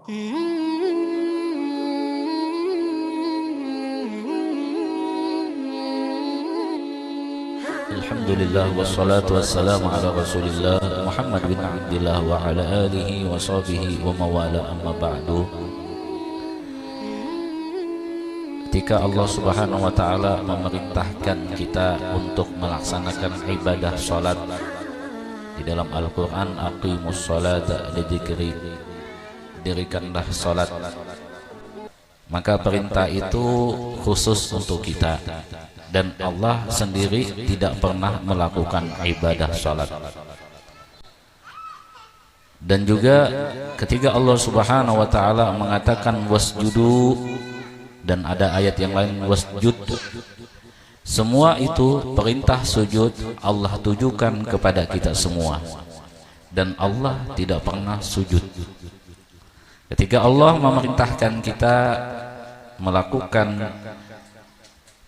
Alhamdulillah wassalatu wassalamu ala Rasulillah Muhammad bin Abdillah wa ala alihi wa sahbihi wa mawala, amma ba'du. Ketika Allah Subhanahu wa taala memerintahkan kita untuk melaksanakan ibadah salat di dalam Al-Qur'an, aqimus salata lidzikri, dirikanlah salat, maka perintah itu khusus untuk kita, dan Allah sendiri tidak pernah melakukan ibadah salat. Dan juga ketika Allah Subhanahu wa taala mengatakan wasjudu, dan ada ayat yang lain wasjud, semua itu perintah sujud Allah tujukan kepada kita semua, dan Allah tidak pernah sujud. Ketika Allah memerintahkan kita melakukan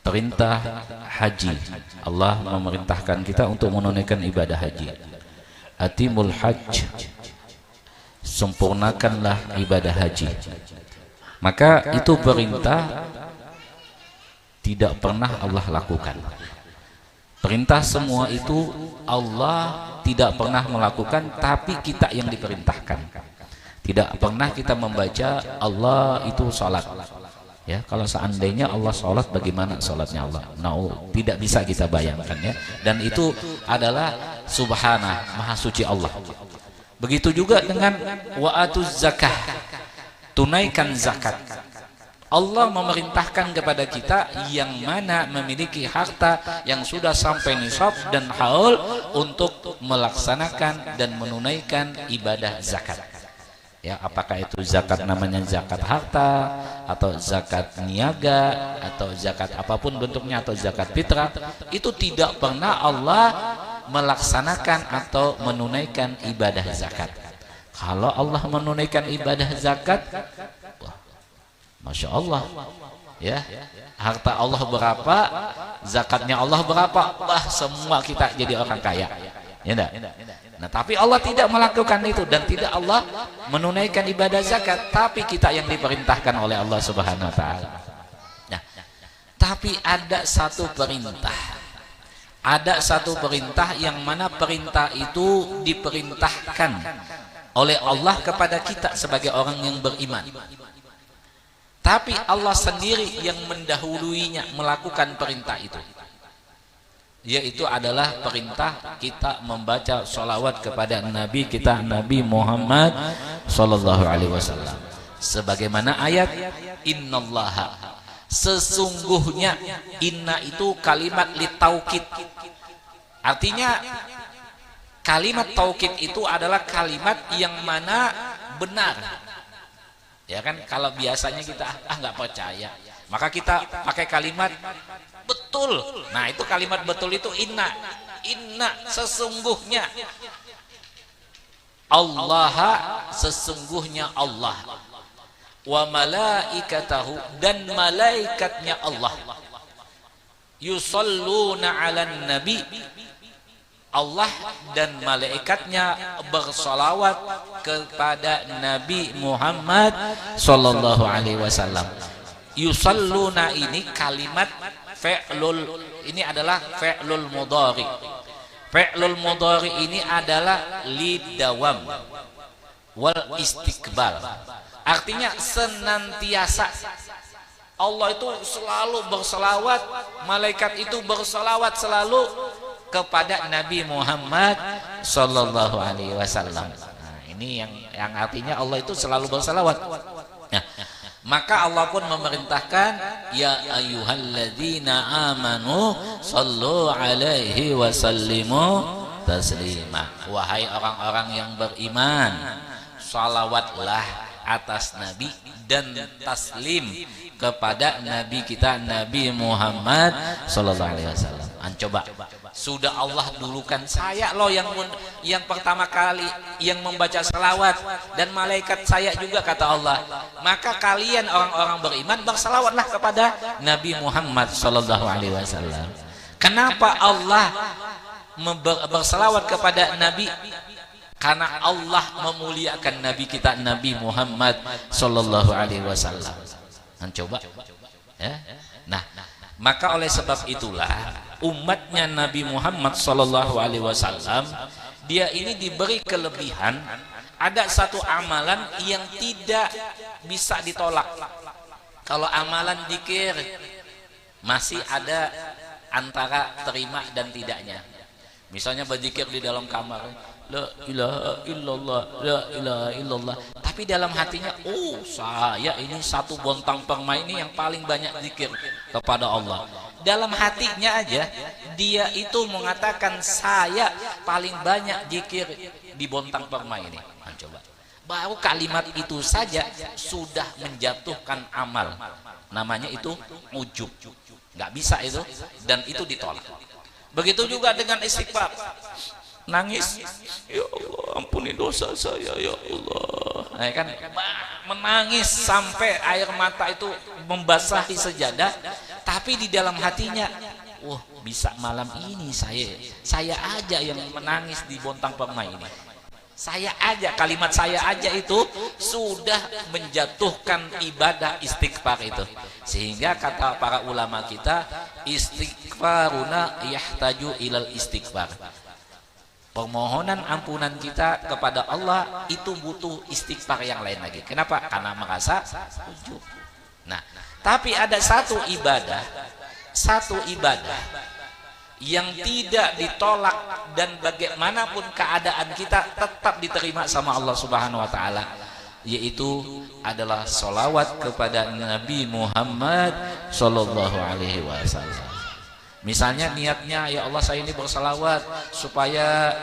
perintah haji, Allah memerintahkan kita untuk menunaikan ibadah haji. Atimul hajj, sempurnakanlah ibadah haji. Maka itu perintah tidak pernah Allah lakukan. Perintah semua itu Allah tidak pernah melakukan, tapi kita yang diperintahkan. Tidak pernah kita membaca Allah itu salat. Ya, kalau seandainya Allah salat, bagaimana salatnya Allah? Tidak bisa kita bayangkan, ya. Dan itu adalah subhana, maha suci Allah. Begitu juga dengan wa'atuz zakah, tunaikan zakat. Allah memerintahkan kepada kita yang mana memiliki harta yang sudah sampai nisab dan haul untuk melaksanakan dan menunaikan ibadah zakat. Ya, apakah itu zakat namanya zakat harta, atau zakat niaga, atau zakat apapun bentuknya, atau zakat fitrah, itu tidak pernah Allah melaksanakan atau menunaikan ibadah zakat. Kalau Allah menunaikan ibadah zakat, wah, Masya Allah, ya, harta Allah berapa, zakatnya Allah berapa, wah, semua kita jadi orang kaya, ya enggak? Nah, tapi Allah tidak melakukan itu, dan tidak Allah menunaikan ibadah zakat, tapi kita yang diperintahkan oleh Allah Subhanahu wa taala. Nah, tapi ada satu perintah yang mana perintah itu diperintahkan oleh Allah kepada kita sebagai orang yang beriman, tapi Allah sendiri yang mendahuluinya melakukan perintah itu, yaitu adalah perintah kita membaca sholawat kepada Nabi kita, Nabi Muhammad sallallahu alaihi wasallam, sebagaimana ayat innallaha, sesungguhnya. Inna itu kalimat litaukid, artinya kalimat taukid itu adalah kalimat yang mana benar, ya kan? Kalau biasanya kita nggak percaya, maka kita pakai kalimat betul. Nah, itu kalimat betul itu inna, sesungguhnya. Allah, sesungguhnya Allah. Wa malaikatahu, dan malaikatnya Allah. Yusalluna 'alan nabi, Allah dan malaikatnya bersalawat kepada Nabi Muhammad sallallahu alaihi wasallam. Yusalluna ini kalimat fi'lul, ini adalah fi'lul mudhari. Fi'lul mudhari ini adalah lidawam wal istiqbal, artinya senantiasa. Allah itu selalu berselawat, malaikat itu berselawat selalu kepada Nabi Muhammad sallallahu alaihi wasallam. Nah, ini yang artinya Allah itu selalu berselawat. Nah, maka Allah pun memerintahkan, ya ayyuhalladzina amanu sallu alaihi wasallimu taslima. Wahai orang-orang yang beriman, salawatlah atas Nabi dan taslim kepada Nabi kita, Nabi Muhammad sallallahu alaihi wasallam. Coba, sudah Allah dulukan saya loh yang pertama kali yang membaca salawat, dan malaikat saya juga, kata Allah. Maka kalian orang-orang beriman bersalawatlah kepada Nabi Muhammad sallallahu alaihi wasallam. Kenapa Allah bersalawat kepada Nabi? Karena Allah memuliakan Nabi kita Nabi Muhammad sallallahu alaihi wasallam. Coba ya. Nah, maka oleh sebab itulah umatnya Nabi Muhammad sallallahu alaihi wasallam dia ini diberi kelebihan, ada satu amalan yang tidak bisa ditolak. Kalau amalan zikir masih ada antara terima dan tidaknya. Misalnya berzikir di dalam kamar, la ilaha illallah, la ilaha illallah, tapi dalam hatinya, oh saya ini satu bontang permai ini yang paling banyak zikir kepada Allah. Dalam hatinya aja dia itu mengatakan saya paling banyak zikir di bontang permai ini. Coba, baru kalimat itu saja sudah menjatuhkan amal, namanya itu ujub, nggak bisa itu, dan itu ditolak. Begitu juga dengan istighfar, nangis, ya Allah ampuni dosa saya ya Allah, nah, kan menangis sampai air mata itu membasahi sejadah, tapi di dalam hatinya, wah bisa malam ini saya aja yang menangis di bontang permai ini, saya aja, kalimat saya aja itu sudah menjatuhkan ibadah istighfar itu. Sehingga kata para ulama kita, istighfaruna yahtaju ilal istighfar, permohonan ampunan kita kepada Allah itu butuh istighfar yang lain lagi. Kenapa? Karena merasa ujub. Nah, tapi ada satu ibadah yang tidak ditolak dan bagaimanapun keadaan kita tetap diterima sama Allah Subhanahu wa taala, yaitu adalah sholawat kepada Nabi Muhammad sallallahu alaihi wasallam. Misalnya niatnya, ya Allah saya ini bersalawat supaya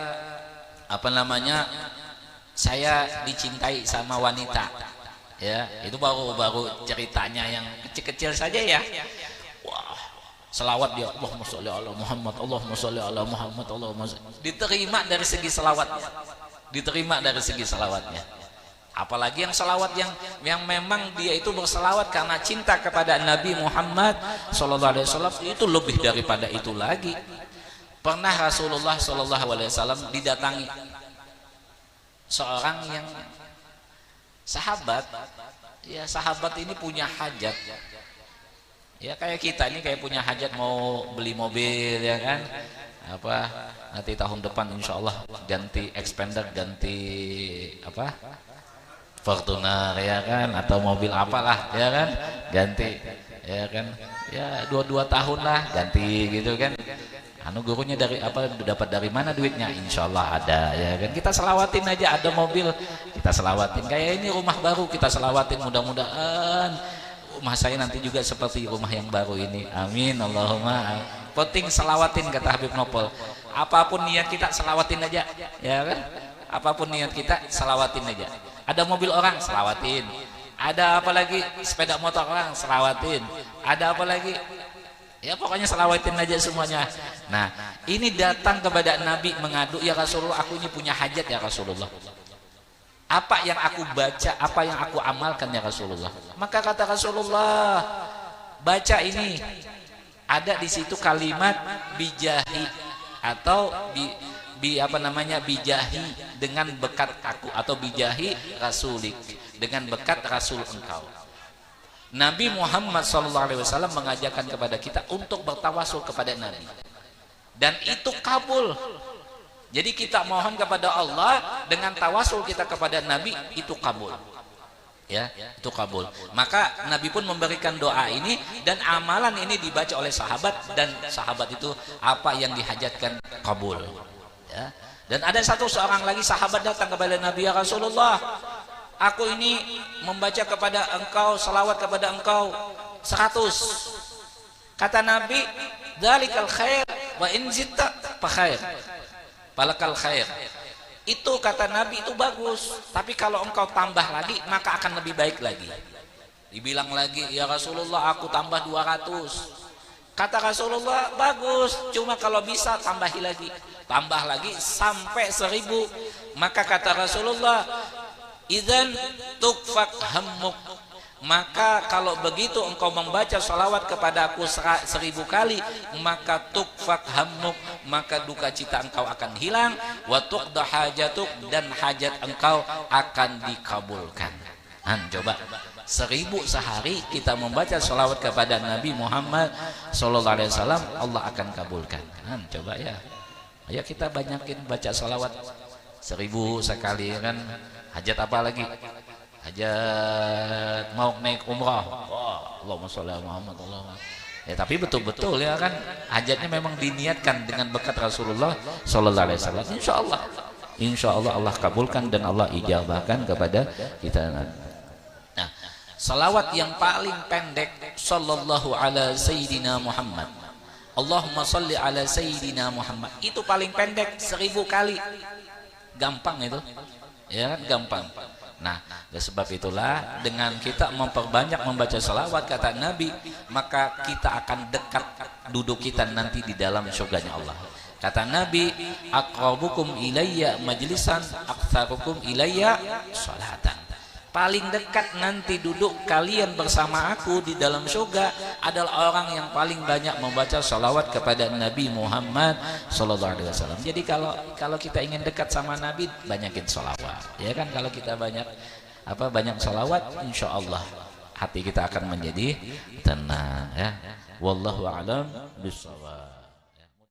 saya dicintai sama wanita, ya itu baru ceritanya yang kecil-kecil saja ya. Wah, selawat dia, Allahumma sholli ala Muhammad, Allahumma sholli ala Muhammad, Allahumma sholli. Diterima dari segi selawatnya. Apalagi yang selawat yang memang dia itu berselawat karena cinta kepada Nabi Muhammad sallallahu alaihi wasallam, itu lebih daripada itu lagi. Pernah Rasulullah sallallahu alaihi wasallam didatangi seorang yang sahabat ini punya hajat. Ya kayak kita ini kayak punya hajat mau beli mobil, ya kan, nanti tahun depan insya Allah ganti expander, ganti Fortuner, ya kan, atau mobil apalah, ya kan, ganti, ya kan, ya 2 tahun lah ganti gitu kan. Gurunya dapat dari mana duitnya? Insya Allah ada, ya kan. Kita selawatin aja, ada mobil kita selawatin, kayak ini rumah baru kita selawatin, mudah-mudahan rumah saya nanti juga seperti rumah yang baru ini, amin Allahumma. Penting selawatin, kata Habib Nopol. Apapun niat kita selawatin aja, ya kan, apapun niat kita selawatin aja. Ada mobil orang selawatin, ada apalagi sepeda motor orang selawatin, ada apalagi, ya pokoknya selawatin aja semuanya. Nah ini datang kepada Nabi mengadu, ya Rasulullah aku ini punya hajat ya Rasulullah, apa yang aku baca, apa yang aku amalkan ya Rasulullah. Maka kata Rasulullah, baca ini, ada di situ kalimat bijahi atau bijahi dengan bekat aku, atau bijahi rasulik dengan bekat rasul engkau. Nabi Muhammad SAW mengajarkan kepada kita untuk bertawasul kepada Nabi, dan itu kabul. Jadi kita mohon kepada Allah dengan tawasul kita kepada Nabi, itu kabul, ya itu kabul. Maka Nabi pun memberikan doa ini, dan amalan ini dibaca oleh sahabat, dan sahabat itu apa yang dihajatkan kabul, ya. Dan ada seorang lagi sahabat datang kepada Nabi, ya Rasulullah aku ini membaca kepada engkau, salawat kepada engkau 100. Kata Nabi, dzalikal khair wa in zitta fa khair, falakal khair. Itu kata Nabi itu bagus, tapi kalau engkau tambah lagi maka akan lebih baik lagi. Dibilang lagi, ya Rasulullah aku tambah 200. Kata Rasulullah, bagus, cuma kalau bisa tambahi lagi, tambah lagi sampai 1000. Maka kata Rasulullah, idzan tukfak hammuk, Maka kalau begitu engkau membaca salawat kepada aku 1000 kali, maka tukfak hammuk, maka duka cita engkau akan hilang, wa tuqda hajatuk, dan hajat engkau akan dikabulkan. Coba 1000 sehari kita membaca salawat kepada Nabi Muhammad sallallahu alaihi wasallam, Allah akan kabulkan. Coba ya. Ayo kita banyakin baca salawat 1000 sekali kan. Hajat apa lagi? Hajat mau naik umrah, Allahumma sholli ala Muhammad, Allahumma. Ya tapi betul-betul ya kan, hajatnya memang diniatkan dengan berkat Rasulullah sallallahu alaihi wasallam. Insya Allah Allah kabulkan dan Allah ijabahkan kepada kita. Nah, salawat yang paling pendek, sallallahu ala sayyidina Muhammad, Allahumma sholli ala sayyidina Muhammad, itu paling pendek 1000 kali. Gampang itu ya kan, gampang. Nah, sebab itulah dengan kita memperbanyak membaca salawat kata Nabi, maka kita akan dekat duduk kita nanti di dalam surganya Allah. Kata Nabi, aqrabukum ilayya majlisan aktsarukum ilayya salatan. Paling dekat nanti duduk kalian bersama aku di dalam surga adalah orang yang paling banyak membaca salawat kepada Nabi Muhammad sallallahu alaihi wasallam. Jadi kalau kita ingin dekat sama Nabi, banyakin salawat. Ya kan, kalau kita banyak salawat, insya Allah hati kita akan menjadi tenang ya. Wallahu a'lam bishawab.